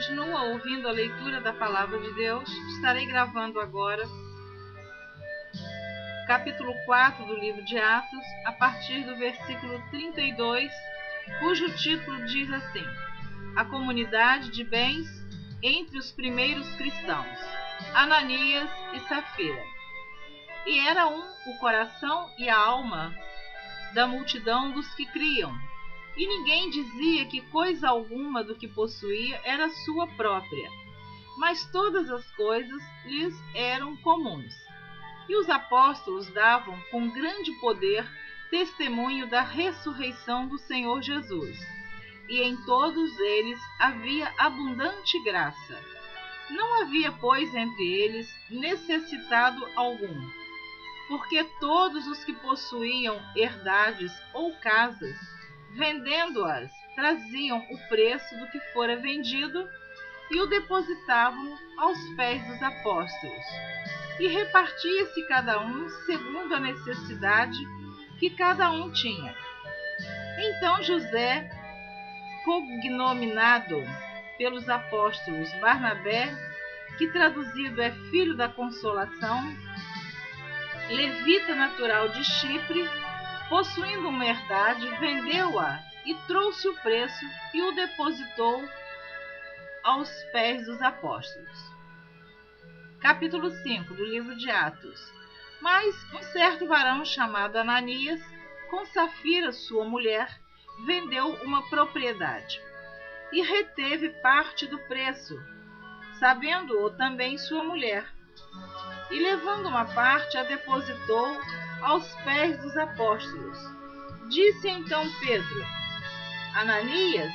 continua ouvindo a leitura da Palavra de Deus. Estarei gravando agora capítulo 4 do livro de Atos, a partir do versículo 32, cujo título diz assim: A comunidade de bens entre os primeiros cristãos, Ananias e Safira. E era o coração e a alma da multidão dos que criam, e ninguém dizia que coisa alguma do que possuía era sua própria, mas todas as coisas lhes eram comuns. E os apóstolos davam com grande poder testemunho da ressurreição do Senhor Jesus, e em todos eles havia abundante graça. Não havia, pois, entre eles necessitado algum, porque todos os que possuíam herdades ou casas, vendendo-as, traziam o preço do que fora vendido e o depositavam aos pés dos apóstolos. E repartia-se cada um segundo a necessidade que cada um tinha. Então José, cognominado pelos apóstolos Barnabé, que traduzido é filho da consolação, levita natural de Chipre, possuindo uma herdade, vendeu-a e trouxe o preço e o depositou aos pés dos apóstolos. Capítulo 5 do livro de Atos. Mas um certo varão chamado Ananias, com Safira, sua mulher, vendeu uma propriedade e reteve parte do preço, sabendo-o também sua mulher. E levando uma parte, a depositou aos pés dos apóstolos. Disse então Pedro: Ananias,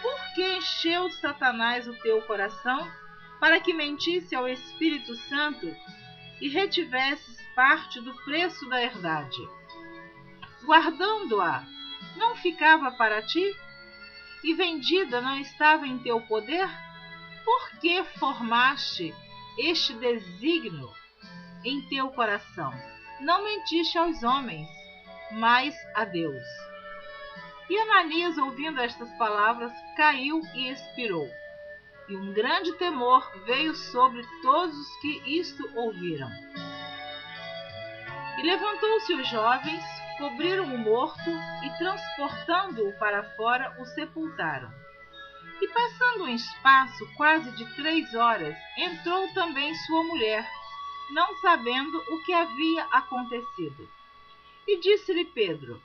por que encheu Satanás o teu coração, para que mentisse ao Espírito Santo e retivesses parte do preço da herdade? Guardando-a, não ficava para ti? E vendida não estava em teu poder? Por que formaste este desígnio em teu coração? Não mentiste aos homens, mas a Deus. E Ananias, ouvindo estas palavras, caiu e expirou. E um grande temor veio sobre todos os que isto ouviram. E levantou-se os jovens, cobriram o morto e, transportando-o para fora, o sepultaram. E passando um espaço quase de 3 horas, entrou também sua mulher, não sabendo o que havia acontecido. E disse-lhe Pedro: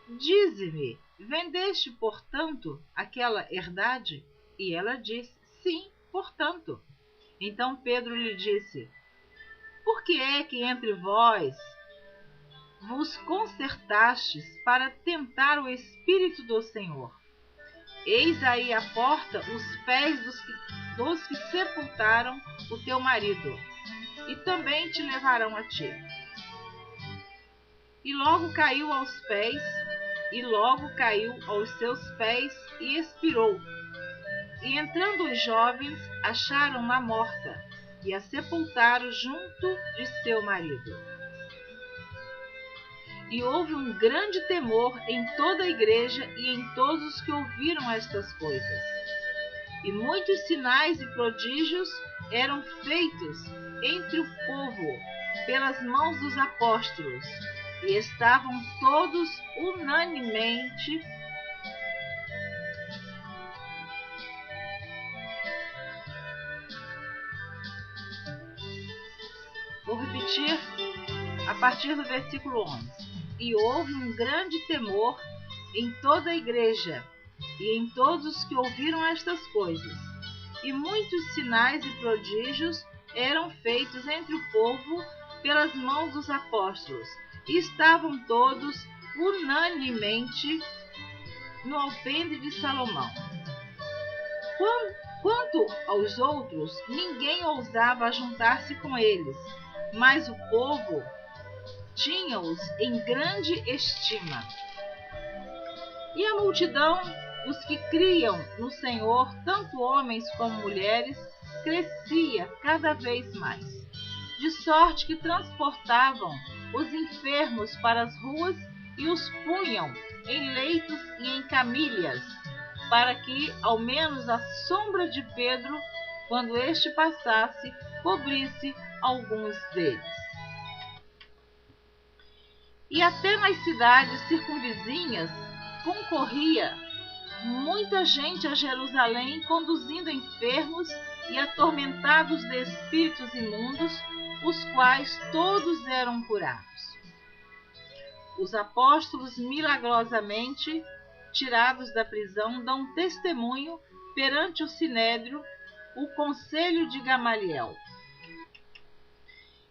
Dize-me, vendeste, portanto, aquela herdade? E ela disse: Sim, portanto. Então Pedro lhe disse: Por que é que entre vós vos concertastes para tentar o Espírito do Senhor? Eis aí à porta os pés dos que sepultaram o teu marido, e também te levarão a ti. E logo caiu aos seus pés e expirou. E entrando os jovens, acharam-na morta, e a sepultaram junto de seu marido. E houve um grande temor em toda a igreja e em todos os que ouviram estas coisas. E muitos sinais e prodígios eram feitos entre o povo pelas mãos dos apóstolos, e estavam todos unanimemente Vou repetir a partir do versículo 11. E houve um grande temor em toda a igreja e em todos os que ouviram estas coisas. E muitos sinais e prodígios eram feitos entre o povo pelas mãos dos apóstolos. E estavam todos unanimemente no alpendre de Salomão. Quanto aos outros, ninguém ousava juntar-se com eles, mas o povo tinha-os em grande estima. E a multidão, os que criam no Senhor, tanto homens como mulheres, crescia cada vez mais, de sorte que transportavam os enfermos para as ruas e os punham em leitos e em camilhas, para que, ao menos, a sombra de Pedro, quando este passasse, cobrisse alguns deles. E até nas cidades circunvizinhas concorria muita gente a Jerusalém, conduzindo enfermos e atormentados de espíritos imundos, os quais todos eram curados. Os apóstolos, milagrosamente tirados da prisão, dão testemunho perante o Sinédrio, o conselho de Gamaliel.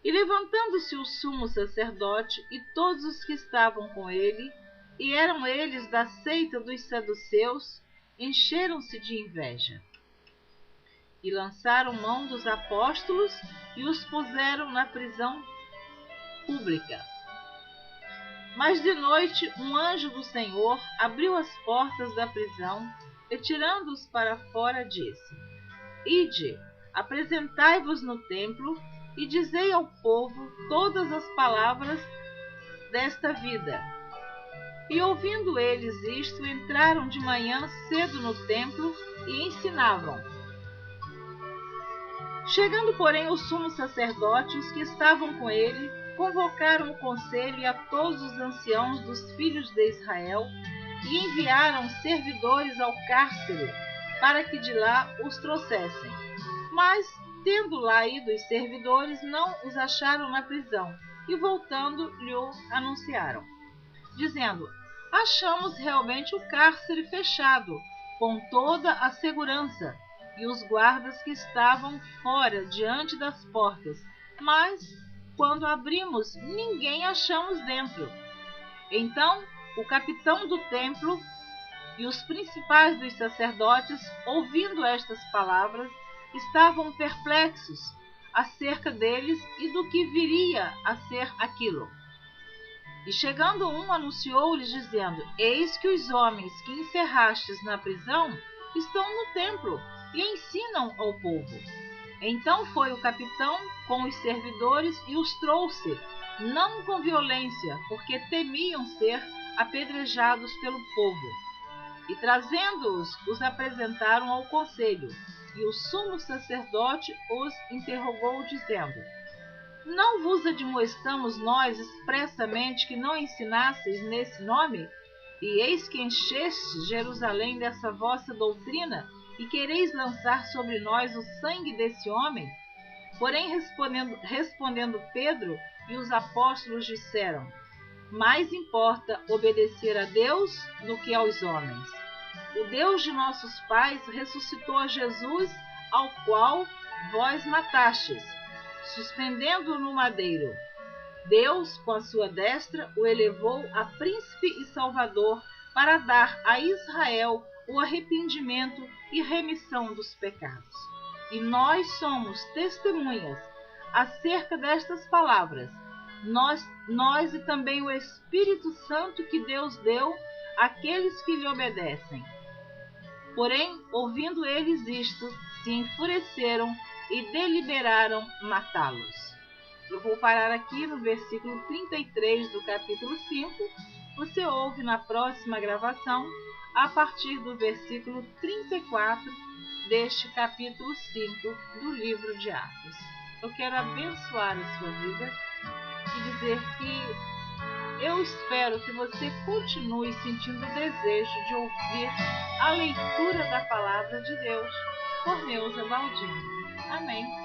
E levantando-se o sumo sacerdote e todos os que estavam com ele, e eram eles da seita dos saduceus, encheram-se de inveja. E lançaram mão dos apóstolos e os puseram na prisão pública. Mas de noite um anjo do Senhor abriu as portas da prisão e, tirando-os para fora, disse: Ide, apresentai-vos no templo e dizei ao povo todas as palavras desta vida. E ouvindo eles isto, entraram de manhã cedo no templo e ensinavam. Chegando, porém, o sumo sacerdote e os que estavam com ele, convocaram o conselho e a todos os anciãos dos filhos de Israel e enviaram servidores ao cárcere para que de lá os trouxessem. Mas, tendo lá ido os servidores, não os acharam na prisão e, voltando, lhe anunciaram, dizendo: Achamos realmente o cárcere fechado, com toda a segurança, e os guardas que estavam fora, diante das portas, mas, quando abrimos, ninguém achamos dentro. Então, o capitão do templo e os principais dos sacerdotes, ouvindo estas palavras, estavam perplexos acerca deles e do que viria a ser aquilo. E chegando um, anunciou-lhes, dizendo: Eis que os homens que encerrastes na prisão estão no templo e ensinam ao povo. Então foi o capitão com os servidores e os trouxe, não com violência, porque temiam ser apedrejados pelo povo. E trazendo-os, os apresentaram ao conselho. E o sumo sacerdote os interrogou, dizendo: Não vos admoestamos nós expressamente que não ensinasseis nesse nome? E eis que enchestes Jerusalém dessa vossa doutrina, e quereis lançar sobre nós o sangue desse homem? Porém, respondendo Pedro e os apóstolos disseram: Mais importa obedecer a Deus do que aos homens. O Deus de nossos pais ressuscitou a Jesus, ao qual vós matastes, suspendendo-o no madeiro. Deus, com a sua destra, o elevou a príncipe e salvador, para dar a Israel o arrependimento e remissão dos pecados. E nós somos testemunhas acerca destas palavras, nós e também o Espírito Santo que Deus deu àqueles que lhe obedecem. Porém, ouvindo eles isto, se enfureceram e deliberaram matá-los. Eu vou parar aqui no versículo 33 do capítulo 5. Você ouve na próxima gravação, a partir do versículo 34 deste capítulo 5 do livro de Atos. Eu quero abençoar a sua vida e dizer que eu espero que você continue sentindo o desejo de ouvir a leitura da Palavra de Deus por Neuza Baldini. Amém.